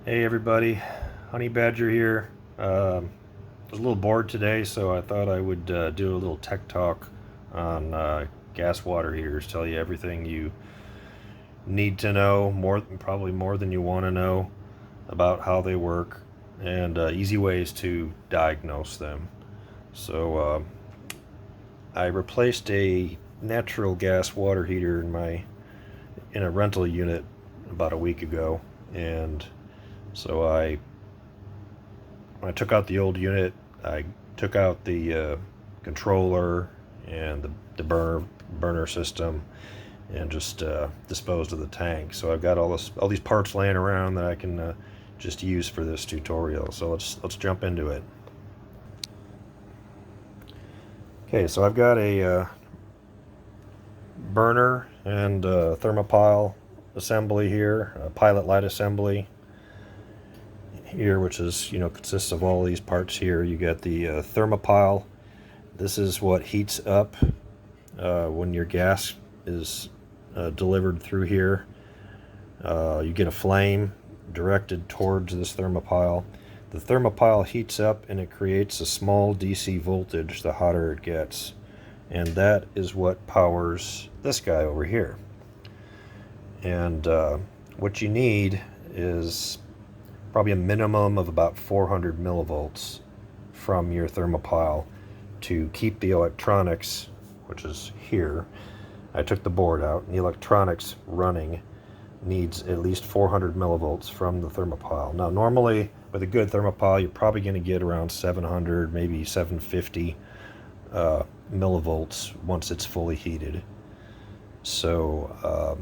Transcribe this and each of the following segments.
Hey everybody, Honey Badger here. I was a little bored today, so I thought I would do a little tech talk on gas water heaters. Tell you everything you need to know, probably more than you want to know about how they work, and easy ways to diagnose them. So I replaced a natural gas water heater in a rental unit about a week ago, and so when I took out the old unit, I took out the controller and the burner system, and just disposed of the tank. So I've got all these parts laying around that I can just use for this tutorial. So let's jump into it. Okay, so I've got a burner and thermopile assembly here, a pilot light assembly here, which is, consists of all these parts here. You get the thermopile. This is what heats up when your gas is delivered through here. You get a flame directed towards this thermopile. The thermopile heats up and it creates a small DC voltage the hotter it gets, and that is what powers this guy over here. And what you need is probably a minimum of about 400 millivolts from your thermopile to keep the electronics, which is here. I took the board out, and the electronics running needs at least 400 millivolts from the thermopile. Now, normally with a good thermopile, you're probably going to get around 700, maybe 750 millivolts once it's fully heated. So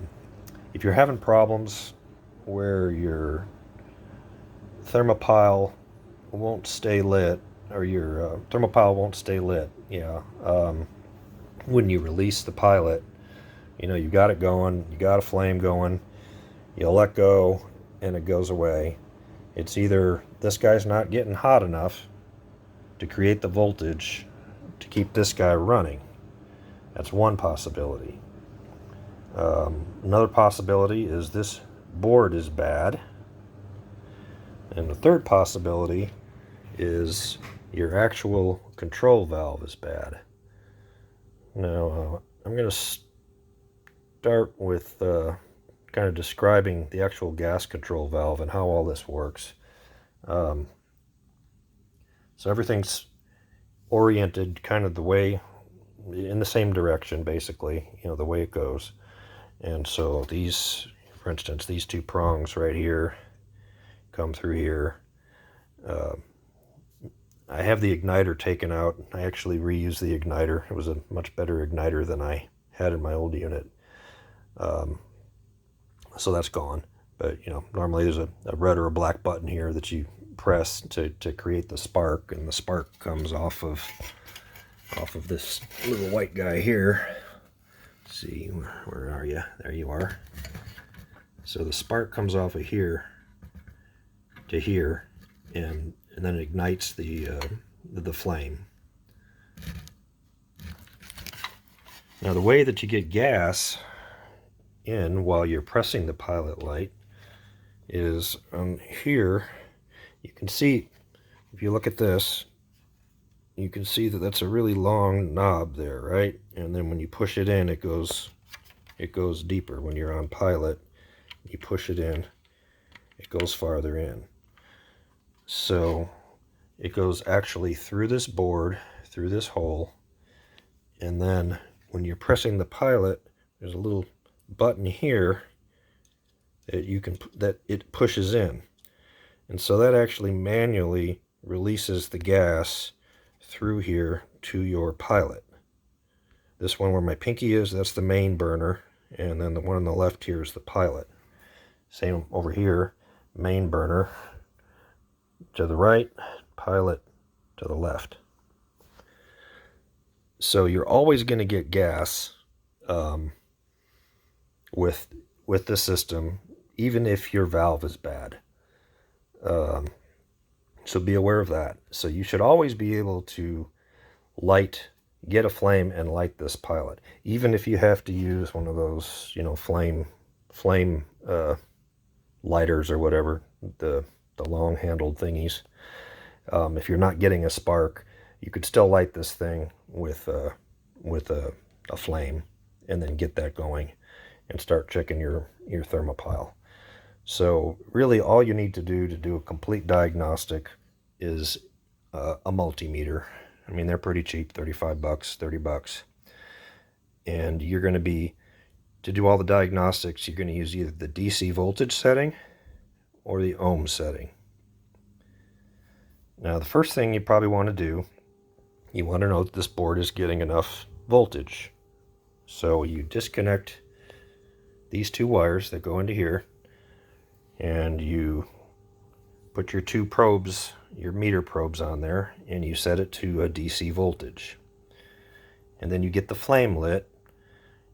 if you're having problems where your thermopile won't stay lit, or your thermopile won't stay lit, when you release the pilot, you got it going, you got a flame going, you let go and it goes away. It's either this guy's not getting hot enough to create the voltage to keep this guy running. That's one possibility. Another possibility is this board is bad. And the third possibility is your actual control valve is bad. Now, I'm going to start with kind of describing the actual gas control valve and how all this works. So everything's oriented kind of in the same direction, basically, the way it goes. And so for instance, these two prongs right here come through here. I have the igniter taken out. I actually reused the igniter. It was a much better igniter than I had in my old unit. So that's gone. But, normally there's a red or a black button here that you press to create the spark, and the spark comes off of this little white guy here. Let's see, where are you? There you are. So the spark comes off of here to here, and then it ignites the flame. Now, the way that you get gas in while you're pressing the pilot light is on here. You can see, if you look at this, you can see that that's a really long knob there, right? And then when you push it in, it goes deeper. When you're on pilot, you push it in, it goes farther in. So it goes actually through this board, through this hole, and then when you're pressing the pilot, there's a little button here that it pushes in, and so that actually manually releases the gas through here to your pilot. This one where my pinky is, that's the main burner, and then the one on the left here is the pilot. Same over here, main burner to the right, pilot to the left. So you're always going to get gas with the system, even if your valve is bad. So be aware of that. So you should always be able to get a flame and light this pilot, even if you have to use one of those, flame lighters or whatever, the long handled thingies. If you're not getting a spark, you could still light this thing with a flame and then get that going and start checking your thermopile. So really all you need to do a complete diagnostic is a multimeter. I mean, they're pretty cheap, 35 bucks, 30 bucks. And you're going to do all the diagnostics, you're going to use either the DC voltage setting or the ohm setting. Now, the first thing you probably want to do, you want to know that this board is getting enough voltage. So you disconnect these two wires that go into here, and you put your two probes, your meter probes on there, and you set it to a DC voltage. And then you get the flame lit,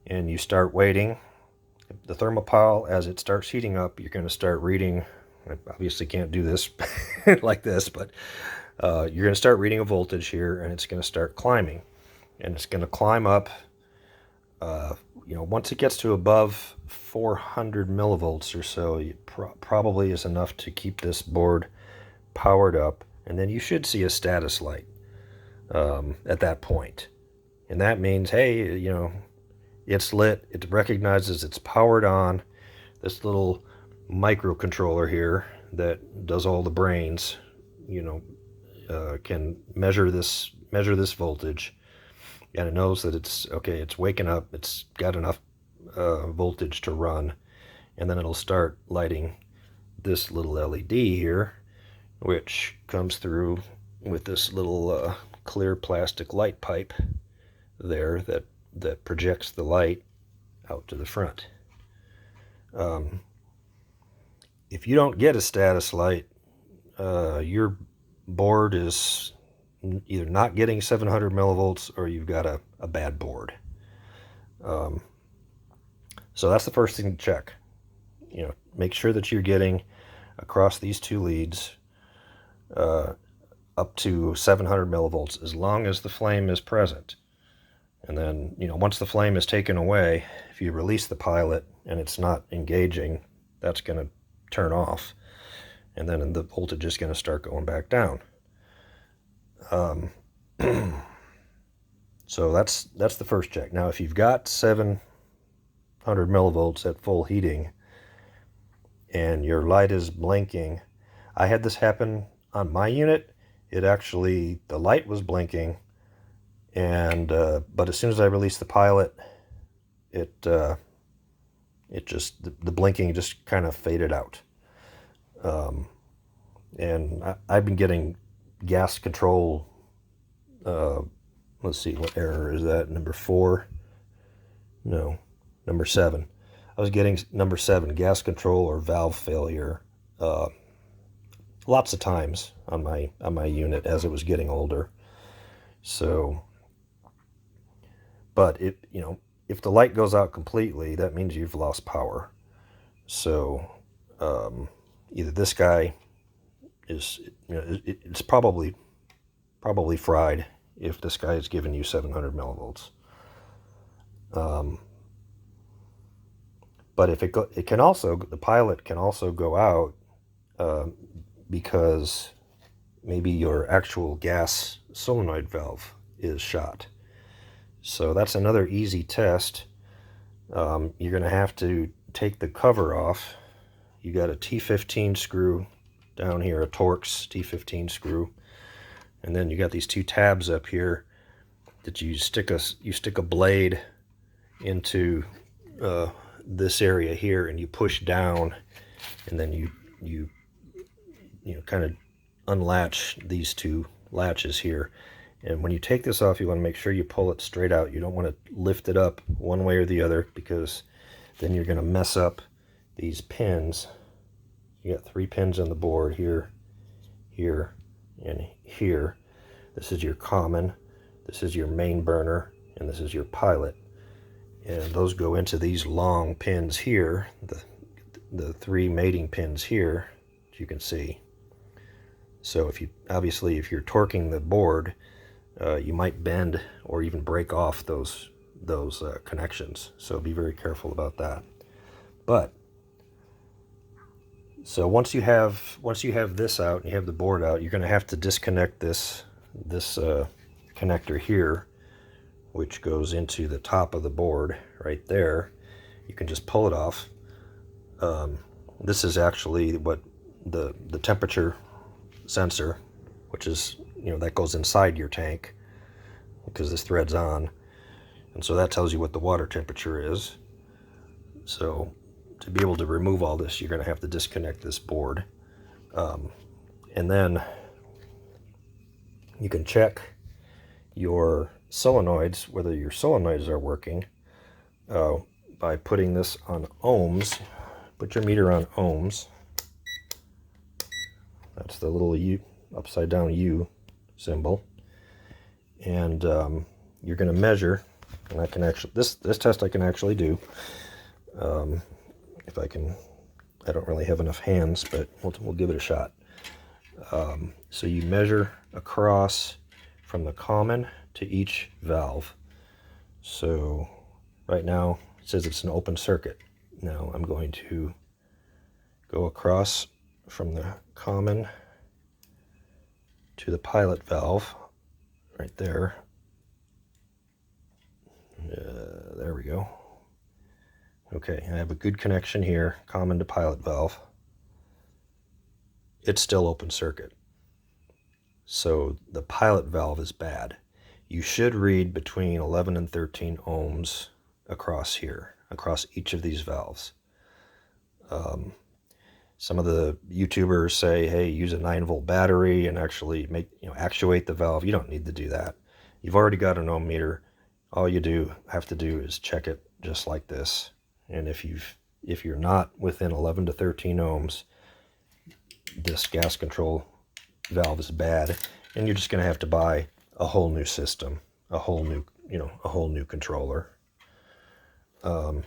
and you start waiting. The thermopile, as it starts heating up, you're going to start reading. I obviously can't do this like this, but you're going to start reading a voltage here, and it's going to start climbing. And it's going to climb up, once it gets to above 400 millivolts or so, it probably is enough to keep this board powered up. And then you should see a status light at that point. And that means, hey, it's lit, it recognizes it's powered on. This little microcontroller here that does all the brains, can measure this voltage, and it knows that it's okay, it's waking up, it's got enough voltage to run, and then it'll start lighting this little LED here, which comes through with this little clear plastic light pipe there that projects the light out to the front. If you don't get a status light, your board is either not getting 700 millivolts or you've got a bad board. So that's the first thing to check. Make sure that you're getting across these two leads up to 700 millivolts as long as the flame is present. And then, once the flame is taken away, if you release the pilot and it's not engaging, that's going to turn off. And then the voltage is going to start going back down. So that's the first check. Now, if you've got 700 millivolts at full heating and your light is blinking, I had this happen on my unit. The light was blinking, and but as soon as I released the pilot, the blinking just kind of faded out. And I've been getting gas control. Let's see, what error is that? Number 4? No, number 7. I was getting number 7, gas control or valve failure, lots of times on my unit as it was getting older. So, but if the light goes out completely, that means you've lost power. So either this guy is, it's probably fried if this guy is giving you 700 millivolts. But if the pilot can also go out because maybe your actual gas solenoid valve is shot. So that's another easy test. You're going to have to take the cover off. You got a T15 screw down here, a Torx T15 screw, and then you got these two tabs up here that you stick a blade into this area here, and you push down, and then you kind of unlatch these two latches here. And when you take this off, you want to make sure you pull it straight out. You don't want to lift it up one way or the other, because then you're going to mess up these pins. You got 3 pins on the board here, here, and here. This is your common, this is your main burner, and this is your pilot. And those go into these long pins here, the 3 mating pins here, as you can see. So if you're torquing the board, you might bend or even break off those connections. So be very careful about that. But So once you have this out and you have the board out, you're going to have to disconnect this connector here, which goes into the top of the board right there. You can just pull it off. This is actually what the temperature sensor, which is, you know, that goes inside your tank because this thread's on, and so that tells you what the water temperature is. So to be able to remove all this, you're going to have to disconnect this board, and then you can check your solenoids, whether your solenoids are working, by putting this on ohms. Put your meter on ohms. That's the little U, upside down U symbol, and you're going to measure. And I can actually, this test I can actually do. If I can, I don't really have enough hands, but we'll give it a shot. So you measure across from the common to each valve. So right now it says it's an open circuit. Now I'm going to go across from the common to the pilot valve right there. There we go. Okay, I have a good connection here, common to pilot valve. It's still open circuit. So the pilot valve is bad. You should read between 11 and 13 ohms across here, across each of these valves. Some of the YouTubers say, hey, use a 9-volt battery and actually actuate the valve. You don't need to do that. You've already got an ohm meter. All you have to do is check it just like this. And if you're not within 11 to 13 ohms, this gas control valve is bad, and you're just going to have to buy a whole new system, a whole new controller. So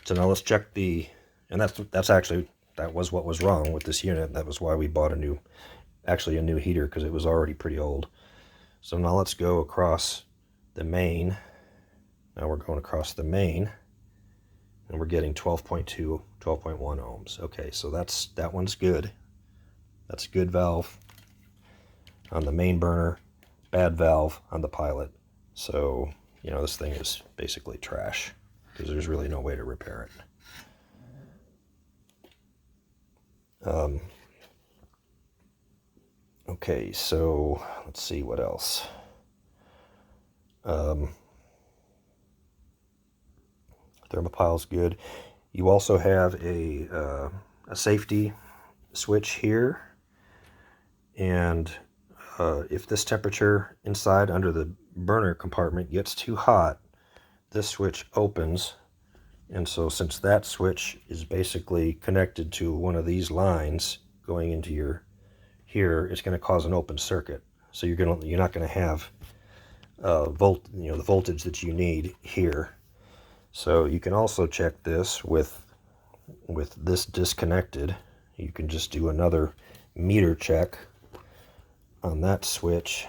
now let's check and that was what was wrong with this unit. That was why we bought a new heater, because it was already pretty old. So now let's go across the main. Now we're going across the main, and we're getting 12.2, 12.1 ohms. Okay, so that one's good. That's a good valve on the main burner, bad valve on the pilot. So, this thing is basically trash because there's really no way to repair it. Okay, so let's see what else. Thermopile's good. You also have a safety switch here, and if this temperature inside under the burner compartment gets too hot, this switch opens, and so since that switch is basically connected to one of these lines going into your here, it's going to cause an open circuit. So you're not going to have the voltage that you need here. So you can also check this with this disconnected. You can just do another meter check on that switch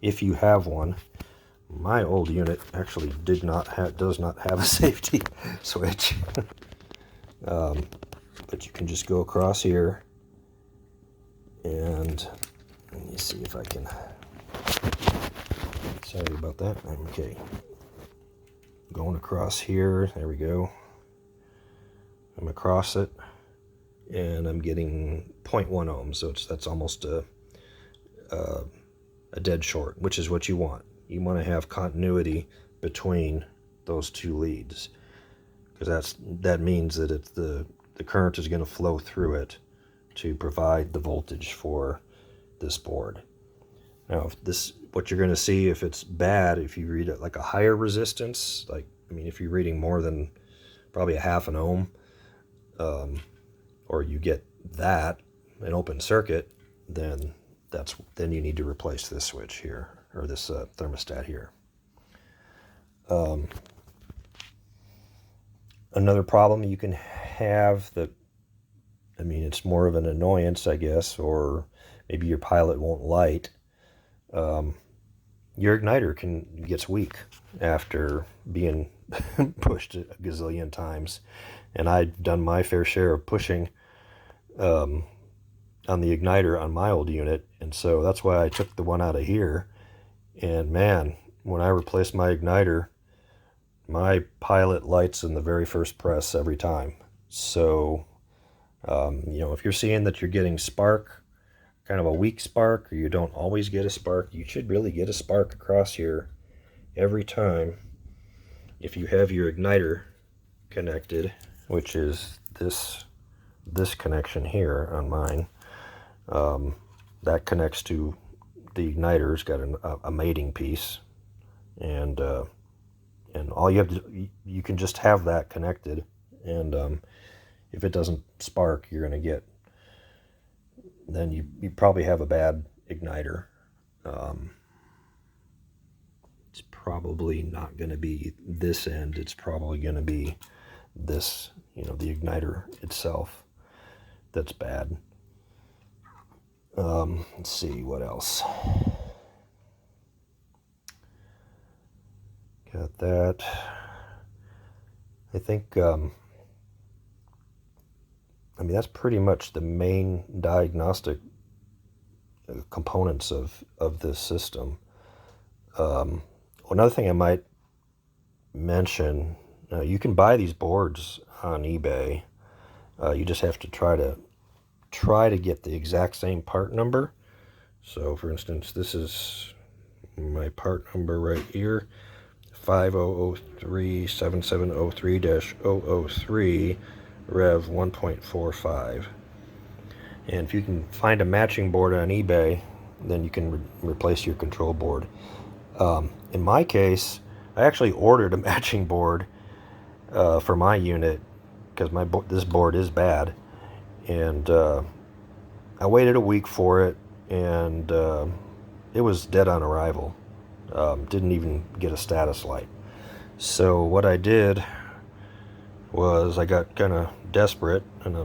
if you have one. My old unit actually does not have a safety switch. But you can just go across here, and let me see if I can. Sorry about that. Okay, going across here. There we go. I'm across it, and I'm getting 0.1 ohms. So that's almost a dead short, which is what you want. You want to have continuity between those two leads, because that means that the current is going to flow through it to provide the voltage for this board. Now, what you're going to see if it's bad, if you read it like a higher resistance, if you're reading more than probably a half an ohm, or you get that an open circuit, then you need to replace this switch here, or this thermostat here. Another problem you can have it's more of an annoyance, I guess, or maybe your pilot won't light. Your igniter gets weak after being pushed a gazillion times. and I'd done my fair share of pushing on the igniter on my old unit, and so that's why I took the one out of here. And man, when I replaced my igniter, my pilot lights in the very first press every time. So you know, if you're seeing that you're getting spark, kind of a weak spark, or you don't always get a spark, you should really get a spark across here every time if you have your igniter connected, which is this connection here on mine. That connects to the igniter. It's got a mating piece, and all you have to, you can just have that connected, and if it doesn't spark, you're going to get, then you probably have a bad igniter. It's probably not going to be this end. It's probably going to be this, you know, the igniter itself that's bad. Let's see what else. Got that. I think, I mean, that's pretty much the main diagnostic components of this system. Another thing I might mention, you can buy these boards on eBay. You just have to try to get the exact same part number. So for instance, this is my part number right here, 5003-7703-003 Rev 1.45. And if you can find a matching board on eBay, then you can replace your control board. In my case, I actually ordered a matching board for my unit because this board is bad, and I waited a week for it, and it was dead on arrival. Didn't even get a status light. So what I did was I got kind of desperate, and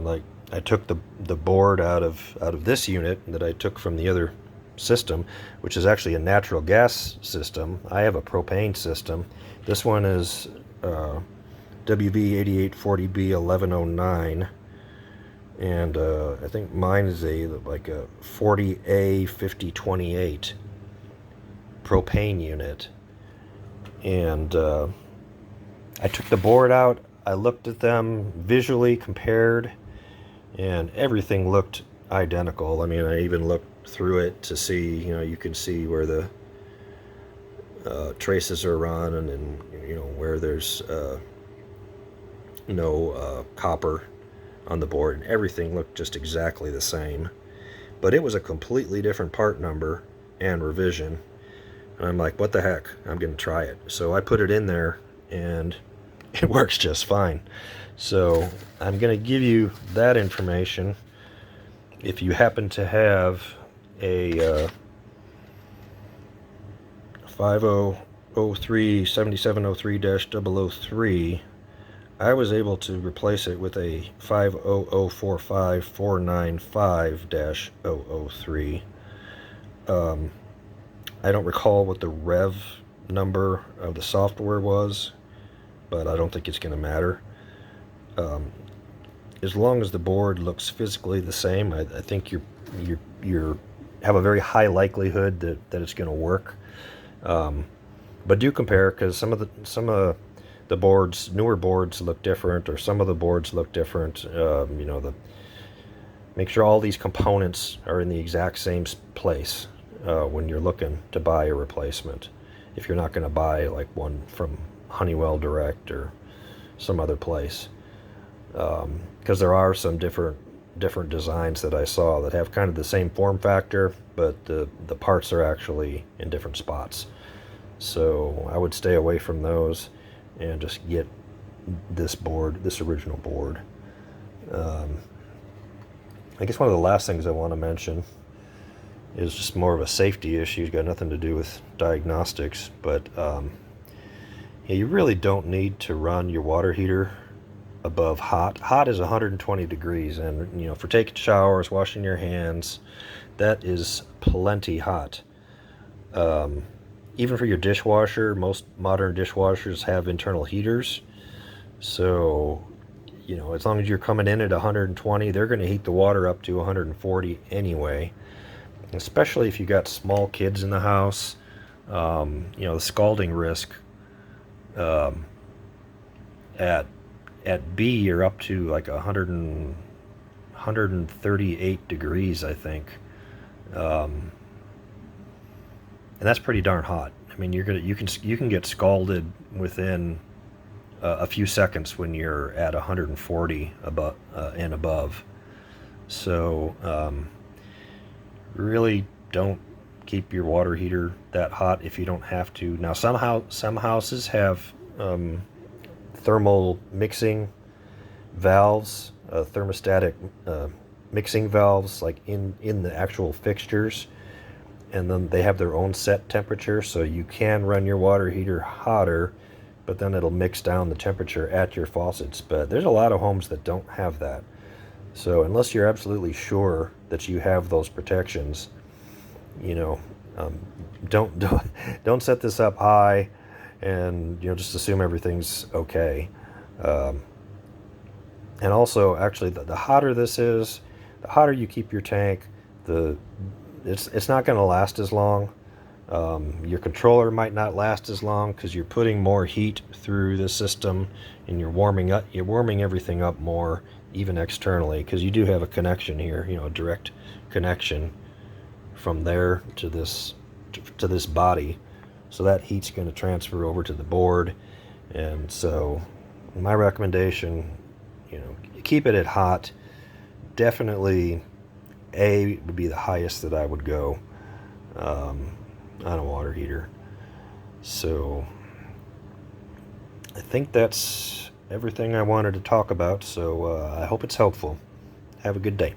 I took the board out of this unit that I took from the other system, which is actually a natural gas system. I have a propane system. This one is WV8840B1109, and I think mine is like a 40A5028 propane unit. And I took the board out, I looked at them, visually compared, and everything looked identical. I mean, I even looked through it to see, you know, you can see where the traces are run, and you know, where there's no copper on the board, and everything looked just exactly the same. But it was a completely different part number and revision. And I'm like, what the heck? I'm going to try it. So I put it in there, and it works just fine. So I'm going to give you that information. If you happen to have a 5003-7703-003, I was able to replace it with a 50045495-003. I don't recall what the rev number of the software was, but I don't think it's going to matter. As long as the board looks physically the same, I think you have a very high likelihood that it's going to work. But do compare, because some of the boards, newer boards, look different, or some of the boards look different. You know, make sure all these components are in the exact same place when you're looking to buy a replacement. If you're not going to buy like one from Honeywell Direct or some other place, because there are some different designs that I saw that have kind of the same form factor, but the parts are actually in different spots. So I would stay away from those and just get this board, this original board. I guess one of the last things I want to mention is just more of a safety issue. It's got nothing to do with diagnostics, but yeah, you really don't need to run your water heater above hot. Hot is 120 degrees, and you know, for taking showers, washing your hands, that is plenty hot. Even for your dishwasher, most modern dishwashers have internal heaters, so you know, as long as you're coming in at 120, they're going to heat the water up to 140 anyway. Especially if you got small kids in the house, you know, the scalding risk um, at B, you're up to like 138 degrees, I think, and that's pretty darn hot. I mean, you can get scalded within a few seconds when you're at 140 above and above. So really don't keep your water heater that hot if you don't have to. Now, some houses have thermal mixing valves, thermostatic mixing valves, like in the actual fixtures, and then they have their own set temperature, so you can run your water heater hotter, but then it'll mix down the temperature at your faucets. But there's a lot of homes that don't have that. So unless you're absolutely sure that you have those protections, you know, don't don't set this up high and, you know, just assume everything's okay. And also, actually, the hotter this is, the hotter you keep your tank, it's not going to last as long. Your controller might not last as long because you're putting more heat through the system, and you're warming everything up more, even externally, because you do have a connection here, you know, a direct connection from there to this body. So that heat's going to transfer over to the board. And so my recommendation, you know, keep it at hot. Definitely A would be the highest that I would go on a water heater. So I think that's everything I wanted to talk about. So I hope it's helpful. Have a good day.